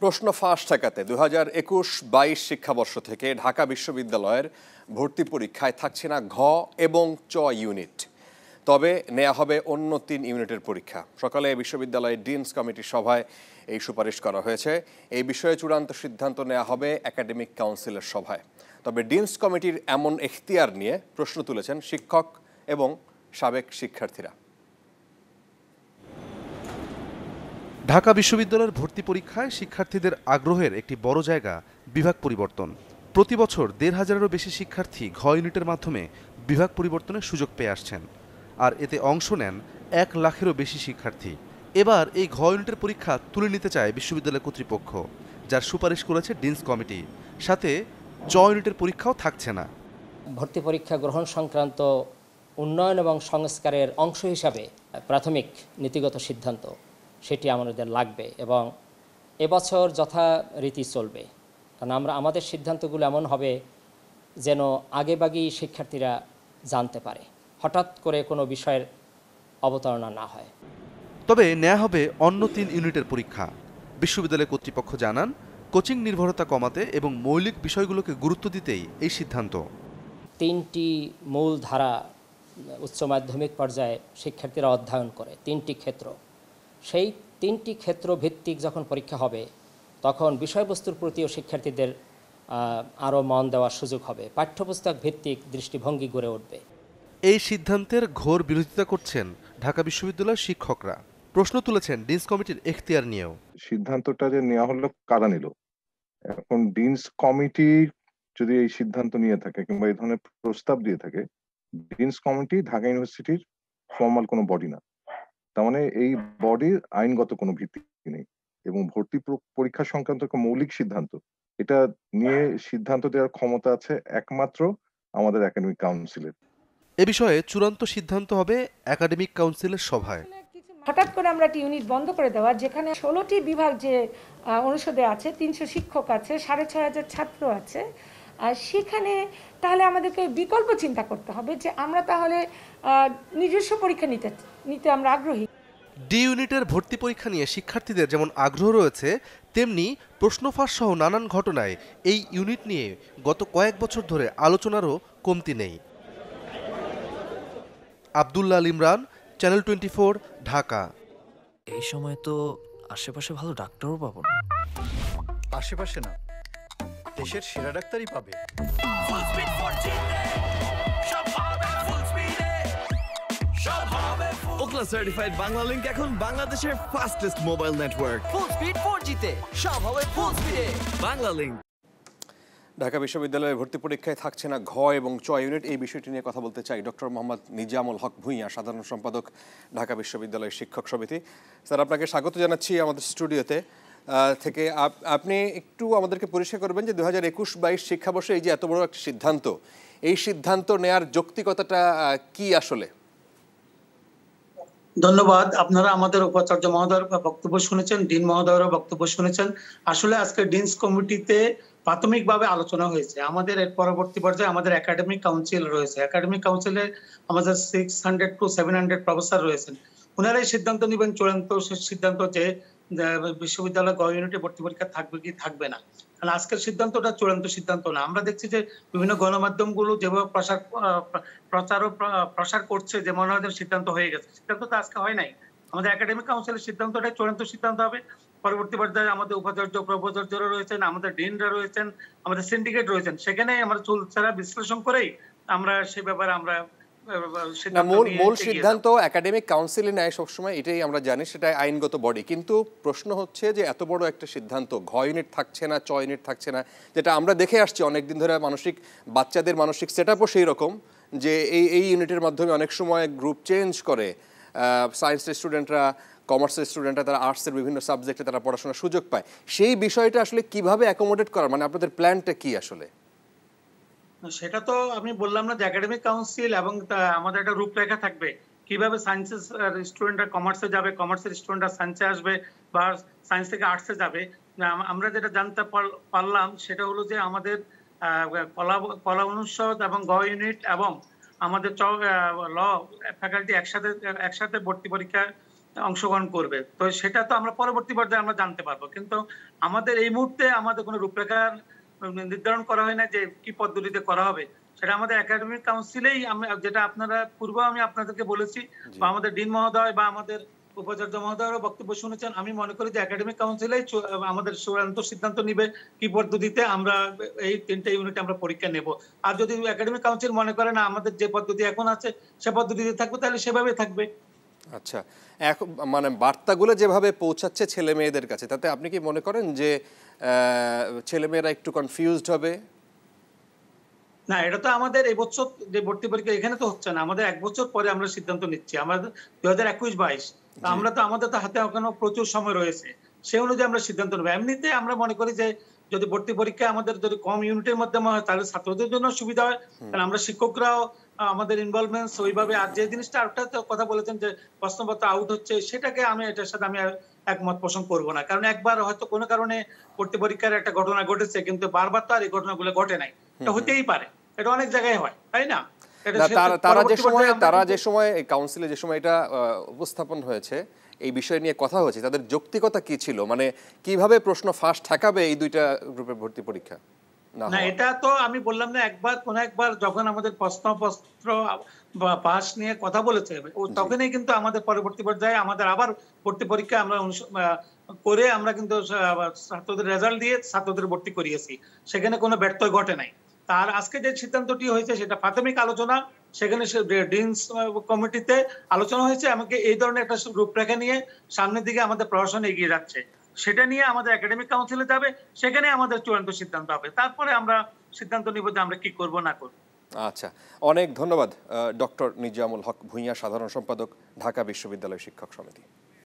প্রশ্ন ফাঁস ঠেকাতে 2021-22 শিক্ষাবর্ষ থেকে ঢাকা বিশ্ববিদ্যালয়ের ভর্তি পরীক্ষায় থাকছে না ঘ এবং চ ইউনিট, তবে নেওয়া হবে অন্য 3 ইউনিটের পরীক্ষা। সকালে বিশ্ববিদ্যালয়ের ডিনস কমিটির সভায় এই সুপারিশ করা হয়েছে। এই বিষয়ে চূড়ান্ত সিদ্ধান্ত নেওয়া হবে একাডেমিক কাউন্সিলের সভায়। তবে ডিনস কমিটির এমন এখতিয়ার নিয়ে প্রশ্ন তুলেছেন শিক্ষক এবং সাবেক শিক্ষার্থীরা। ঢাকা বিশ্ববিদ্যালয়ের ভর্তি পরীক্ষায় শিক্ষার্থীদের আগ্রহের একটি বড় জায়গা বিভাগ পরিবর্তন। প্রতি বছর ১৫০০-এরও বেশি শিক্ষার্থী ঘ ইউনিটের মাধ্যমে বিভাগ পরিবর্তনের সুযোগ পেয়ে আসছেন, আর এতে অংশ নেন ১ লাখেরও বেশি শিক্ষার্থী। এবার এই ঘ ইউনিটের পরীক্ষা তুলে নিতে চায় বিশ্ববিদ্যালয় কর্তৃপক্ষ, যার সুপারিশ করেছে ডিনস কমিটি। সাথে চ ইউনিটের পরীক্ষাও থাকছে না। ভর্তি পরীক্ষা গ্রহণ সংক্রান্ত উন্নয়ন এবং সংস্কারের অংশ হিসাবে প্রাথমিক নীতিগত সিদ্ধান্ত সেটি আমাদের লাগবে এবং এবছর যথারীতি চলবে। কারণ আমাদের সিদ্ধান্তগুলো এমন হবে যেন আগেভাগেই শিক্ষার্থীরা জানতে পারে, হঠাৎ করে কোনো বিষয়ের অবতারণা না হয়। তবে নেওয়া হবে অন্য 3 ইউনিটের পরীক্ষা। বিশ্ববিদ্যালয় কর্তৃপক্ষ জানান, কোচিং নির্ভরতা কমাতে এবং মৌলিক বিষয়গুলোকে গুরুত্ব দিতেই এই সিদ্ধান্ত। 3টি মূল ধারা উচ্চ মাধ্যমিক পর্যায়ে শিক্ষার্থীরা অধ্যয়ন করে, 3টি ক্ষেত্র। সেই 3টি ক্ষেত্র ভিত্তিক যখন পরীক্ষা হবে তখন বিষয়বস্তুর প্রতিও শিক্ষার্থীদের আরও মন দেওয়ার সুযোগ হবে, পাঠ্যপুস্তক ভিত্তিক দৃষ্টিভঙ্গি গড়ে উঠবে। এই সিদ্ধান্তের ঘোর বিরোধিতা করছেন ঢাকা বিশ্ববিদ্যালয়ের শিক্ষকরা। প্রশ্ন তুলেছেন ডিনস কমিটির এখতিয়ার নিয়েও। সিদ্ধান্তটা যে নেওয়া হলো কারা নিল? এখন ডিনস কমিটি যদি এই সিদ্ধান্ত নিয়ে থাকে কিংবা এই ধরনের প্রস্তাব দিয়ে থাকে, ডিনস কমিটি ঢাকা ইউনিভার্সিটির ফর্মাল কোনো বডি না। তার মানে এই বডির আইনগত কোনো ভিত্তি নেই এবং ভর্তি পরীক্ষা সংক্রান্ত মৌলিক সিদ্ধান্ত এটা নিয়ে সিদ্ধান্ত দেওয়ার ক্ষমতা আছে একমাত্র আমাদের একাডেমিক কাউন্সিলের। এ বিষয়ে চূড়ান্ত সিদ্ধান্ত হবে একাডেমিক কাউন্সিলের সভায়। হঠাৎ করে আমরা একটি ইউনিট বন্ধ করে দেওয়া, যেখানে 16টি বিভাগ যে অনুষদে আছে, 300 শিক্ষক আছে, 6500 ছাত্র আছে, সেখানে তাহলে আমাদেরকে বিকল্প চিন্তা করতে হবে যে আমরা তাহলে নিজস্ব পরীক্ষা নিতে আমরা আগ্রহী। ডি ইউনিটের ভর্তি পরীক্ষা নিয়ে শিক্ষার্থীদের যেমন আগ্রহ রয়েছে, তেমনি প্রশ্নফাঁস সহ নানান ঘটনায় এই ইউনিট নিয়ে গত কয়েক বছর ধরে আলোচনারও কমতি নেই। আব্দুল্লাহ আল ইমরান, চ্যানেল 24, ঢাকা। এই সময় তো আশেপাশে ভালো ডাক্তারও পাবো না। আশেপাশে না, দেশের সেরা ডাক্তারই পাবে। ওকলা সার্টিফাইড বাংলালিংক এখন বাংলাদেশের fastest mobile network. Full speed 4G তে সব হবে ফুল স্পিডে। বাংলালিংক। ঢাকা বিশ্ববিদ্যালয়ের ভর্তি পরীক্ষায় থাকছে না ঘ এবং চ ইউনিট, এই বিষয়টি নিয়ে কথা বলতে চাই ডক্টর মোহাম্মদ নিজামুল হক ভূঁইয়া, সাধারণ সম্পাদক ঢাকা বিশ্ববিদ্যালয়ের শিক্ষক সমিতি। স্যার, আপনাকে স্বাগত জানাচ্ছি আমাদের স্টুডিওতে থেকে। আপনি একটু আমাদেরকে পরিষ্কার করবেন যে 2021-22 শিক্ষাবর্ষে এই যে এত বড় একটা সিদ্ধান্ত, এই সিদ্ধান্ত নেয়ার যৌক্তিকতাটা কি আসলে? ধন্যবাদ। আপনারা আমাদের উপাচার্য মহোদয়ের বক্তব্য শুনেছেন, ডিন মহোদয়েরও বক্তব্য শুনেছেন। আসলে আজকে ডিনস কমিটিতে প্রাথমিকভাবে আলোচনা হয়েছে। আমাদের এর পরবর্তী পর্যায়ে আমাদের একাডেমিক কাউন্সিল রয়েছে। একাডেমিক কাউন্সিলে আমাদের 600 to 700 প্রফেসর রয়েছেন। ওনারাই সিদ্ধান্ত নেবেন, চূড়ান্ত সিদ্ধান্ত যে বিশ্ববিদ্যালয় গ ইউনিটে ভর্তি পরীক্ষা থাকবে কি থাকবে না। কারণ আজকের সিদ্ধান্তটা চূড়ান্ত সিদ্ধান্ত না। আমরা দেখছি যে বিভিন্ন গণমাধ্যমগুলো যেভাবে প্রসার করছে যে মনে হয় সিদ্ধান্ত হয়ে গেছে, সিদ্ধান্ত তো আজকে হয় নাই। আমাদের একাডেমিক কাউন্সিলের সিদ্ধান্তটাই চূড়ান্ত সিদ্ধান্ত হবে। পরবর্তী পর্যায়ে আমাদের উপাচার্য প্রোপাচার্যরা রয়েছেন, আমাদের ডিনরা রয়েছেন, আমাদের সিন্ডিকেট রয়েছেন, সেখানে আমরা চুলচেরা বিশ্লেষণ করেই আমরা সেই ব্যাপারে আমরা মূল সিদ্ধান্ত একাডেমিক কাউন্সিলে নেয় সবসময়, এটাই আমরা জানি, সেটা আইনগত বডি। কিন্তু প্রশ্ন হচ্ছে যে এত বড় একটা সিদ্ধান্ত, ঘ ইউনিট থাকছে না, চ ইউনিট থাকছে না, যেটা আমরা দেখে আসছি অনেকদিন ধরে, বাচ্চাদের মানসিক সেট আপও সেই রকম যে এই ইউনিটের মাধ্যমে অনেক সময় গ্রুপ চেঞ্জ করে সায়েন্সের স্টুডেন্টরা, কমার্সের স্টুডেন্টরা, তারা আর্টসের বিভিন্ন সাবজেক্টে তারা পড়াশোনার সুযোগ পায়। সেই বিষয়টা আসলে কিভাবে অ্যাকোমোডেট করার, মানে আপনাদের প্ল্যানটা কি আসলে? সেটা তো আমি বললাম না যে একাডেমিক কাউন্সিল এবং আমাদের একটা রূপরেখা থাকবে কিভাবে সায়েন্সের স্টুডেন্টরা কমার্সে যাবে, কমার্সের স্টুডেন্টরা সায়েন্সে আসবে বা সায়েন্স থেকে আর্টসে যাবে। আমরা যেটা জানতে পারলাম সেটা হলো যে আমাদের কলা অনুষদ এবং গ ইউনিট এবং আমাদের ল ফ্যাকাল্টি একসাথে ভর্তি পরীক্ষা অংশগ্রহণ করবে। তো সেটা তো আমরা পরবর্তী পর্যায়ে আমরা জানতে পারবো, কিন্তু আমাদের এই মুহূর্তে আমাদের কোনো রূপরেখা নির্ধারণ করা হয় না যে কি পদ্ধতিতে করা হবে। সেটা আমাদের একাডেমিক কাউন্সিলেই, যেটা আপনারা পূর্বে আমি আপনাদেরকে বলেছি, বা আমাদের ডিন মহোদয় বা আমাদের উপাচার্য মহোদয়েরও বক্তব্য শুনেছেন। আমি মনে করি যে একাডেমিক কাউন্সিলেই আমাদের চূড়ান্ত সিদ্ধান্ত নিবে কি পদ্ধতিতে আমরা এই 3টা ইউনিট আমরা পরীক্ষা নেব। আর যদি একাডেমিক কাউন্সিল মনে করে না আমাদের যে পদ্ধতি এখন আছে সে পদ্ধতিতে থাকবে, তাহলে সেভাবে থাকবে। আচ্ছা, এখন মানে বার্তাগুলো যেভাবে পৌঁছাচ্ছে ছেলে মেয়েদের কাছে, তাতে আপনি কি মনে করেন যে ছেলেমেয়েরা একটু কনফিউজড হবে? না, এটা তো আমাদের এই বছর যে ভর্তি পরীক্ষা এখানে তো হচ্ছে না, আমাদের 1 বছর পরে আমরা সিদ্ধান্ত নিচ্ছি, আমাদের 2021-22। আমরা তো আমাদের তো হাতে এখনো প্রচুর সময় রয়েছে, সেই অনুযায়ী আমরা সিদ্ধান্ত নেব। এমনিতে আমরা মনে করি যে যদি ভর্তি পরীক্ষা আমাদের যদি কম ইউনিটের মাধ্যমে হয় তাহলে ছাত্রদের জন্য সুবিধা হয়, কারণ আমরা শিক্ষকরাও আমাদের ইনভলভমেন্ট ওইভাবে। আর যে জিনিসটা আরেকটা কথা বলেছেন যে প্রশ্নপত্র আউট হচ্ছে, সেটাকে আমি এটার সাথে আমি একমত পোষণ করব না, কারণ একবার হয়তো কোনো কারণে ভর্তি পরীক্ষার একটা ঘটনা ঘটেছে, কিন্তু বারবার তো আর এই ঘটনাগুলো ঘটে নাই। এটা হতেই পারে, এটা অনেক জায়গায় হয়, তাই না? তারা যে সময় কাউন্সিলে যে সময় এটা উপস্থাপন হয়েছে, এই বিষয় নিয়ে কথা হয়েছে, তাদের যৌক্তিকতা কি ছিল? মানে কিভাবে প্রশ্ন ফাঁস ঠেকাবে এই 2টা গ্রুপের ভর্তি পরীক্ষা? না, এটা তো আমি বললাম না, একবার যখন আমাদের প্রশ্নপত্র পাস নিয়ে কথা বলেছে তখনই কিন্তু আমাদের পরবর্তী পর্যায়ে আমাদের আবার ভর্তি পরীক্ষা আমরা করে আমরা কিন্তু ছাত্রদের রেজাল্ট দিয়ে ছাত্রদের ভর্তি করিয়েছি, সেখানে কোনো ব্যর্থ ঘটে নাই। তার আজকে যে সিদ্ধান্তটি হয়েছে সেটা প্রাথমিক আলোচনা, সেখানে ডিনস কমিটিতে আলোচনা হয়েছে। আমাকে এই ধরনের একটা রূপরেখা নিয়ে সামনের দিকে আমাদের প্রশাসন এগিয়ে যাচ্ছে, সেটা নিয়ে আমাদের একাডেমিক কাউন্সিলে যাবে, সেখানে আমাদের চূড়ান্ত সিদ্ধান্ত হবে, তারপরে আমরা সিদ্ধান্ত নিব যে আমরা কি করব না করব। আচ্ছা, অনেক ধন্যবাদ ডক্টর নিজামুল হক ভূঁইয়া, সাধারণ সম্পাদক, ঢাকা বিশ্ববিদ্যালয় শিক্ষক সমিতি।